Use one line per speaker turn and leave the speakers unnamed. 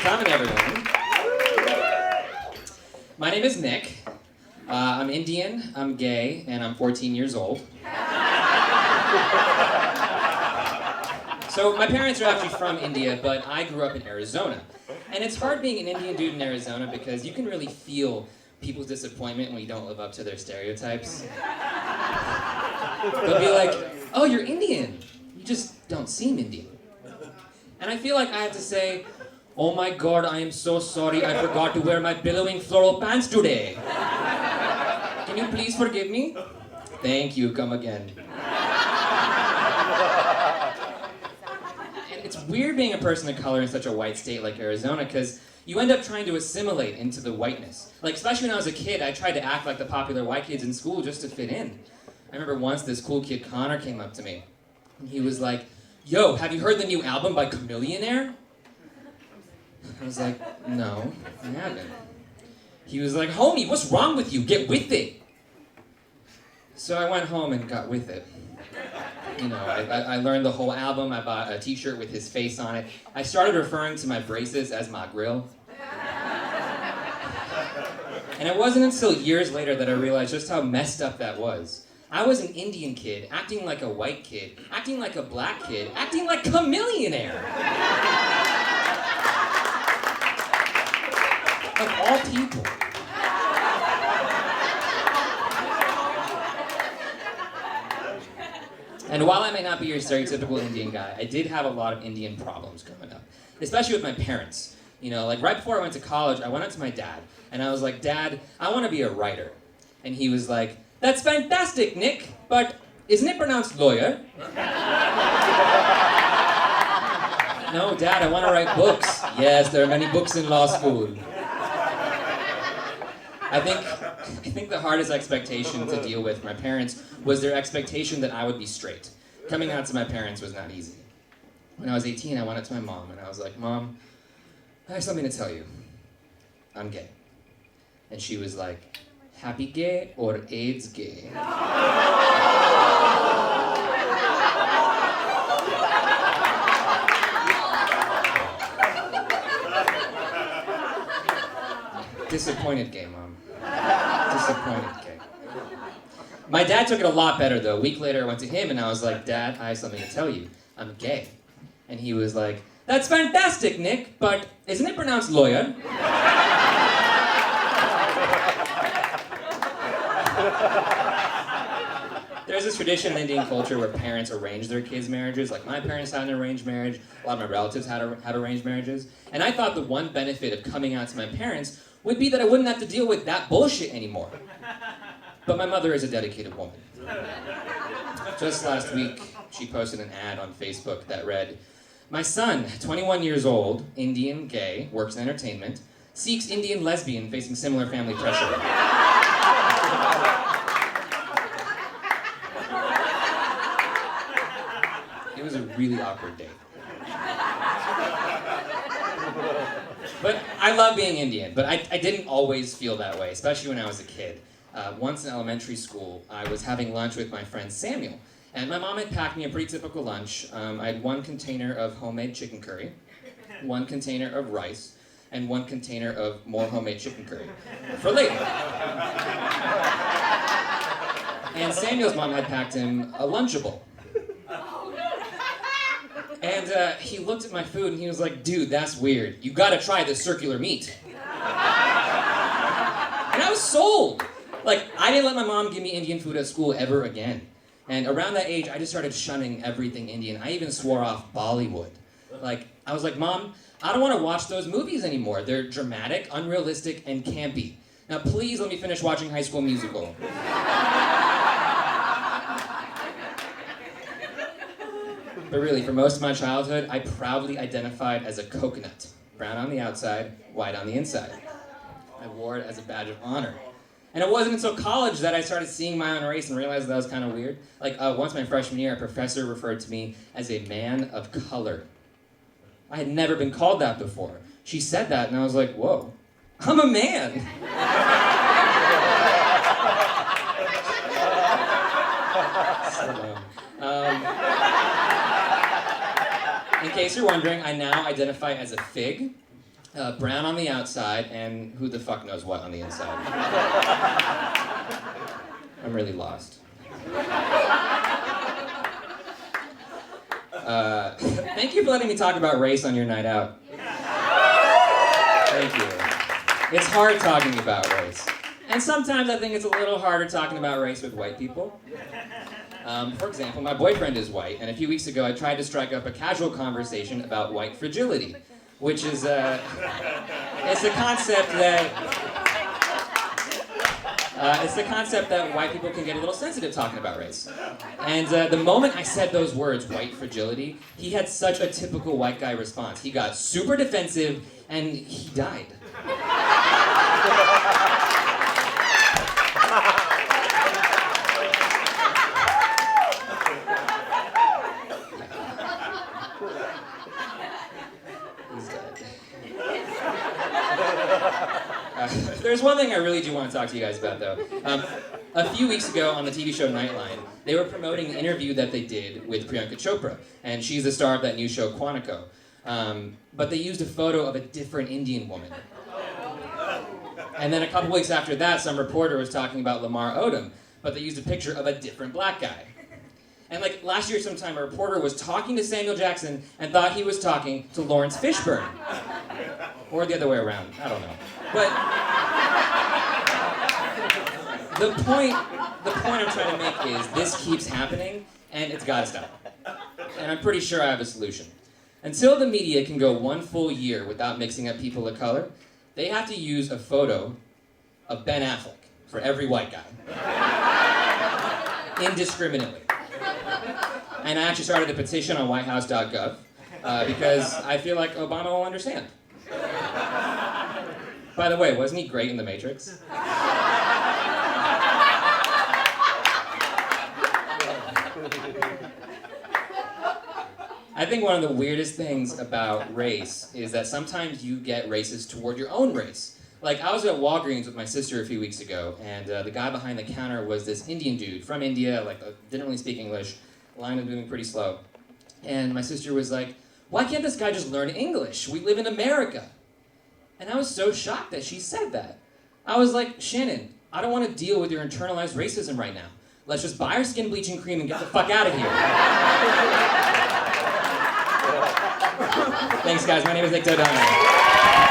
coming, everyone. My name is Nick. I'm Indian, I'm gay, and I'm 14 years old. So my parents are actually from India, but I grew up in Arizona. And it's hard being an Indian dude in Arizona because you can really feel people's disappointment when you don't live up to their stereotypes. They'll be like, oh, you're Indian. You just don't seem Indian. And I feel like I have to say, oh my God, I am so sorry I forgot to wear my billowing floral pants today. Can you please forgive me? Thank you, come again. And it's weird being a person of color in such a white state like Arizona because you end up trying to assimilate into the whiteness. Like, especially when I was a kid, I tried to act like the popular white kids in school just to fit in. I remember once this cool kid, Connor, came up to me. And he was like, yo, have you heard the new album by Chameleonaire? I was like, no, I haven't. He was like, homie, what's wrong with you? Get with it. So I went home and got with it. You know, I learned the whole album. I bought a t-shirt with his face on it. I started referring to my braces as my grill. And it wasn't until years later that I realized just how messed up that was. I was an Indian kid, acting like a white kid, acting like a black kid, acting like Chameleonaire. Of all people. And while I may not be your stereotypical Indian guy, I did have a lot of Indian problems growing up, especially with my parents. You know, like right before I went to college, I went up to my dad, and I was like, Dad, I want to be a writer. And he was like, that's fantastic, Nick, but isn't it pronounced lawyer? No, Dad, I want to write books. Yes, there are many books in law school. I think the hardest expectation to deal with for my parents was their expectation that I would be straight. Coming out to my parents was not easy. When I was 18, I went up to my mom and I was like, Mom, I have something to tell you. I'm gay. And she was like, happy gay or AIDS gay? Disappointed gay, Mom. Disappointed gay. My dad took it a lot better, though. A week later, I went to him and I was like, Dad, I have something to tell you. I'm gay. And he was like, that's fantastic, Nick, but isn't it pronounced lawyer? There's this tradition in Indian culture where parents arrange their kids' marriages. Like my parents had an arranged marriage, a lot of my relatives had arranged marriages. And I thought the one benefit of coming out to my parents would be that I wouldn't have to deal with that bullshit anymore. But my mother is a dedicated woman. Just last week, she posted an ad on Facebook that read, my son, 21 years old, Indian, gay, works in entertainment, seeks Indian lesbian facing similar family pressure. It was a really awkward date. But I love being Indian, but I didn't always feel that way, especially when I was a kid. Once in elementary school, I was having lunch with my friend Samuel, and my mom had packed me a pretty typical lunch. I had 1 container of homemade chicken curry, 1 container of rice, and 1 container of more homemade chicken curry for later. And Samuel's mom had packed him a Lunchable. And he looked at my food and he was like, dude, that's weird. You gotta try the circular meat. And I was sold. Like, I didn't let my mom give me Indian food at school ever again. And around that age, I just started shunning everything Indian. I even swore off Bollywood. Like, I was like, Mom, I don't want to watch those movies anymore. They're dramatic, unrealistic, and campy. Now, please let me finish watching High School Musical. But really, for most of my childhood, I proudly identified as a coconut. Brown on the outside, white on the inside. I wore it as a badge of honor. And it wasn't until college that I started seeing my own race and realized that was kind of weird. Like, once my freshman year, a professor referred to me as a man of color. I had never been called that before. She said that, and I was like, whoa, I'm a man. In case you're wondering, I now identify as a fig. brown on the outside, and who the fuck knows what on the inside. I'm really lost. Thank you for letting me talk about race on your night out. Thank you. It's hard talking about race. And sometimes I think it's a little harder talking about race with white people. For example, my boyfriend is white, and a few weeks ago I tried to strike up a casual conversation about white fragility, which is it's a concept that white people can get a little sensitive talking about race. And the moment I said those words, white fragility, he had such a typical white guy response. He got super defensive and he died. There's one thing I really do want to talk to you guys about, though. A few weeks ago on the TV show Nightline, they were promoting an interview that they did with Priyanka Chopra, and she's the star of that new show, Quantico. But they used a photo of a different Indian woman. And then a couple weeks after that, some reporter was talking about Lamar Odom, but they used a picture of a different black guy. And like last year sometime, a reporter was talking to Samuel Jackson and thought he was talking to Lawrence Fishburne. Or the other way around, I don't know. But the point I'm trying to make is this keeps happening and it's gotta stop. And I'm pretty sure I have a solution. Until the media can go one full year without mixing up people of color, they have to use a photo of Ben Affleck for every white guy. Indiscriminately. And I actually started a petition on whitehouse.gov because I feel like Obama will understand. By the way, wasn't he great in The Matrix? I think one of the weirdest things about race is that sometimes you get racist toward your own race. Like, I was at Walgreens with my sister a few weeks ago, and the guy behind the counter was this Indian dude from India, didn't really speak English. Line was moving pretty slow. And my sister was like, why can't this guy just learn English? We live in America. And I was so shocked that she said that. I was like, Shannon, I don't want to deal with your internalized racism right now. Let's just buy our skin bleaching cream and get the fuck out of here. Thanks, guys. My name is Nik Dodani.